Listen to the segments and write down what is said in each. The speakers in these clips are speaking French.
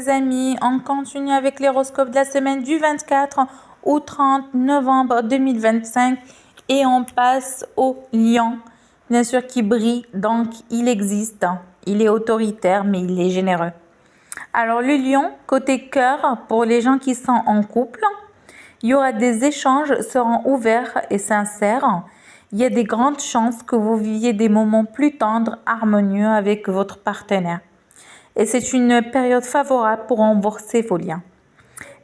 mes amis, on continue avec l'horoscope de la semaine du 24 au 30 novembre 2025 et on passe au lion, bien sûr qui brille, donc il existe, il est autoritaire mais il est généreux. Alors le lion, côté cœur, pour les gens qui sont en couple, il y aura des échanges seront ouverts et sincères. Il y a des grandes chances que vous viviez des moments plus tendres, harmonieux avec votre partenaire. Et c'est une période favorable pour renforcer vos liens.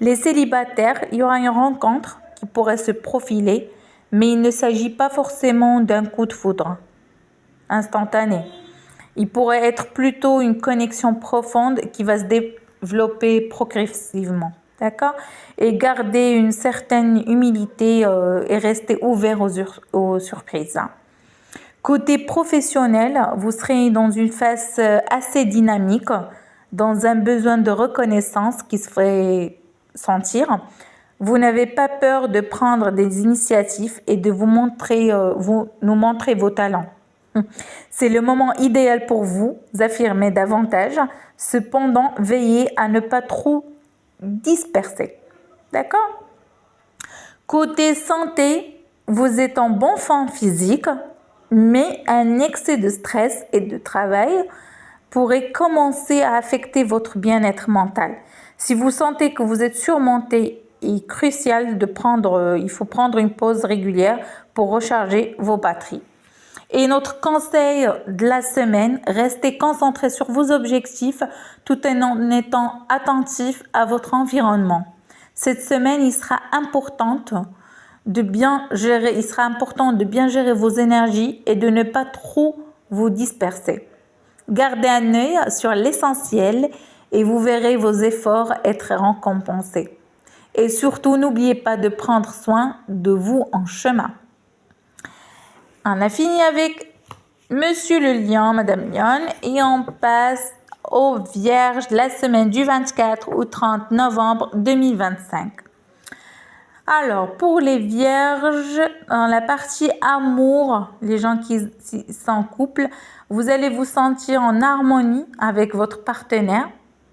Les célibataires, il y aura une rencontre qui pourrait se profiler, mais il ne s'agit pas forcément d'un coup de foudre instantané. Il pourrait être plutôt une connexion profonde qui va se développer progressivement. D'accord? Et garder une certaine humilité et rester ouvert aux surprises. Côté professionnel, vous serez dans une phase assez dynamique, dans un besoin de reconnaissance qui se ferait sentir. Vous n'avez pas peur de prendre des initiatives et de nous montrer vos talents. C'est le moment idéal pour vous affirmer davantage. Cependant, veillez à ne pas trop disperser. D'accord? Côté santé, vous êtes en bonne forme physique, mais un excès de stress et de travail pourrait commencer à affecter votre bien-être mental. Si vous sentez que vous êtes surmonté, il est crucial il faut prendre une pause régulière pour recharger vos batteries. Et notre conseil de la semaine, restez concentré sur vos objectifs tout en étant attentif à votre environnement. Cette semaine, il sera important de bien gérer vos énergies et de ne pas trop vous disperser. Gardez un œil sur l'essentiel et vous verrez vos efforts être récompensés. Et surtout, n'oubliez pas de prendre soin de vous en chemin. On a fini avec Monsieur le Lion, Madame Lion, et on passe aux Vierges de la semaine du 24 au 30 novembre 2025. Alors, pour les Vierges, dans la partie amour, les gens qui sont en couple, vous allez vous sentir en harmonie avec votre partenaire,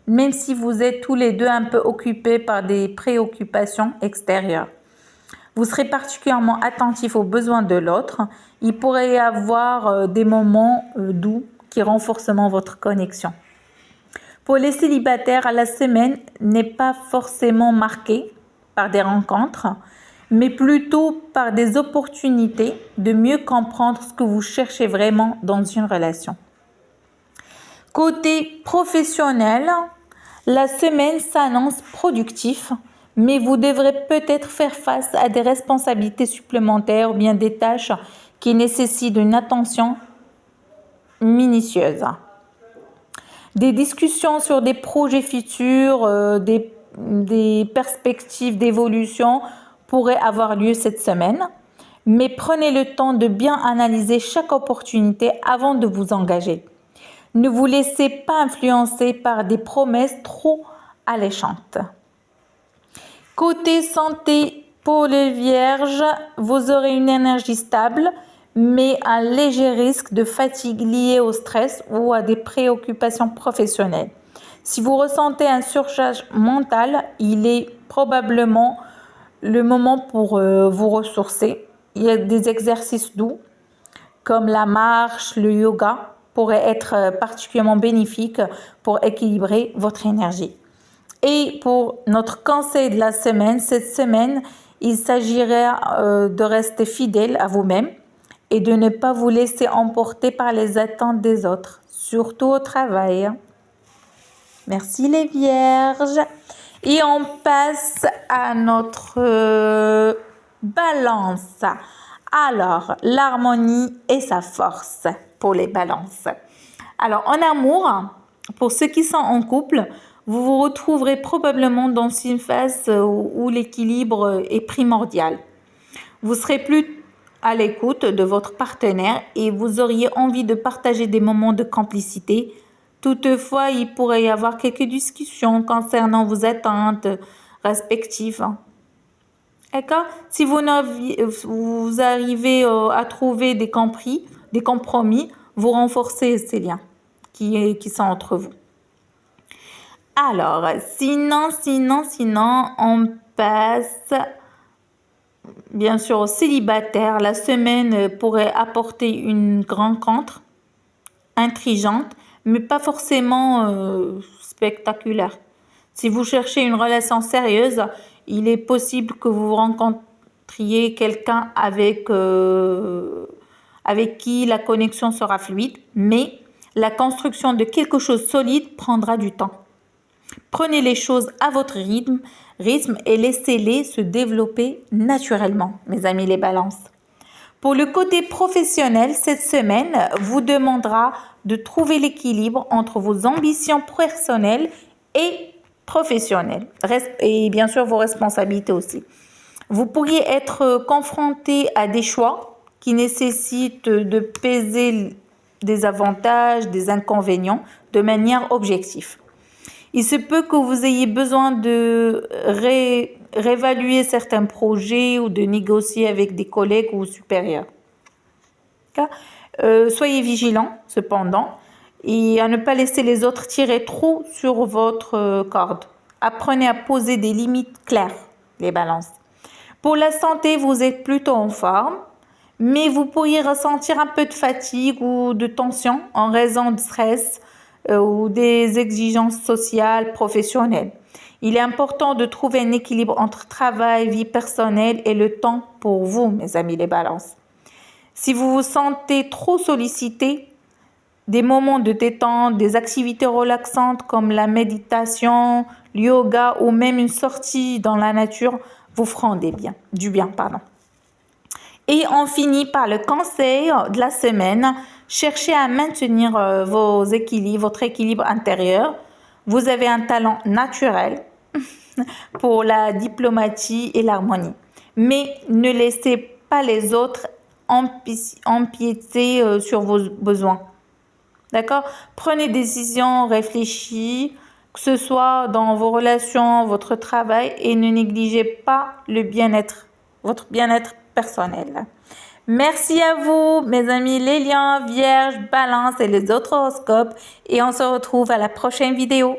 même si vous êtes tous les deux un peu occupés par des préoccupations extérieures. Vous serez particulièrement attentif aux besoins de l'autre. Il pourrait y avoir des moments doux qui renforcent votre connexion. Pour les célibataires, la semaine n'est pas forcément marquée par des rencontres, mais plutôt par des opportunités de mieux comprendre ce que vous cherchez vraiment dans une relation. Côté professionnel, la semaine s'annonce productive, mais vous devrez peut-être faire face à des responsabilités supplémentaires ou bien des tâches qui nécessitent une attention minutieuse. Des discussions sur des projets futurs, des perspectives d'évolution pourraient avoir lieu cette semaine, mais prenez le temps de bien analyser chaque opportunité avant de vous engager. Ne vous laissez pas influencer par des promesses trop alléchantes. Côté santé, pour les Vierges, vous aurez une énergie stable, mais un léger risque de fatigue lié au stress ou à des préoccupations professionnelles. Si vous ressentez un surcharge mental, il est probablement le moment pour vous ressourcer. Il y a des exercices doux, comme la marche, le yoga, pourraient être particulièrement bénéfiques pour équilibrer votre énergie. Et pour notre conseil de la semaine, cette semaine, il s'agirait de rester fidèle à vous-même et de ne pas vous laisser emporter par les attentes des autres, surtout au travail. Merci les Vierges. Et on passe à notre balance. Alors, l'harmonie et sa force pour les balances. Alors, en amour, pour ceux qui sont en couple, vous vous retrouverez probablement dans une phase où l'équilibre est primordial. Vous serez plus à l'écoute de votre partenaire et vous auriez envie de partager des moments de complicité. Toutefois, il pourrait y avoir quelques discussions concernant vos attentes respectives. D'accord? Si vous arrivez à trouver des compromis, vous renforcez ces liens qui sont entre vous. Alors, sinon, on passe bien sûr au célibataire. La semaine pourrait apporter une rencontre intrigante, mais pas forcément spectaculaire. Si vous cherchez une relation sérieuse, il est possible que vous rencontriez quelqu'un avec qui la connexion sera fluide, mais la construction de quelque chose de solide prendra du temps. Prenez les choses à votre rythme et laissez-les se développer naturellement, mes amis les balances. Pour le côté professionnel, cette semaine vous demandera de trouver l'équilibre entre vos ambitions personnelles et professionnelles. Et bien sûr, vos responsabilités aussi. Vous pourriez être confronté à des choix qui nécessitent de peser des avantages, des inconvénients de manière objective. Il se peut que vous ayez besoin de réévaluer certains projets ou de négocier avec des collègues ou supérieurs. Soyez vigilants cependant et à ne pas laisser les autres tirer trop sur votre corde. Apprenez à poser des limites claires, les balances. Pour la santé, vous êtes plutôt en forme, mais vous pourriez ressentir un peu de fatigue ou de tension en raison de stress ou des exigences sociales, professionnelles. Il est important de trouver un équilibre entre travail, vie personnelle et le temps pour vous, mes amis les balances. Si vous vous sentez trop sollicité, des moments de détente, des activités relaxantes comme la méditation, le yoga ou même une sortie dans la nature vous feront du bien. Et on finit par le conseil de la semaine. Cherchez à maintenir votre équilibre intérieur. Vous avez un talent naturel pour la diplomatie et l'harmonie. Mais ne laissez pas les autres empiéter sur vos besoins. D'accord? Prenez des décisions réfléchies, que ce soit dans vos relations, votre travail, et ne négligez pas votre bien-être personnel. Merci à vous, mes amis les lions, vierges, balance et les autres horoscopes. Et on se retrouve à la prochaine vidéo.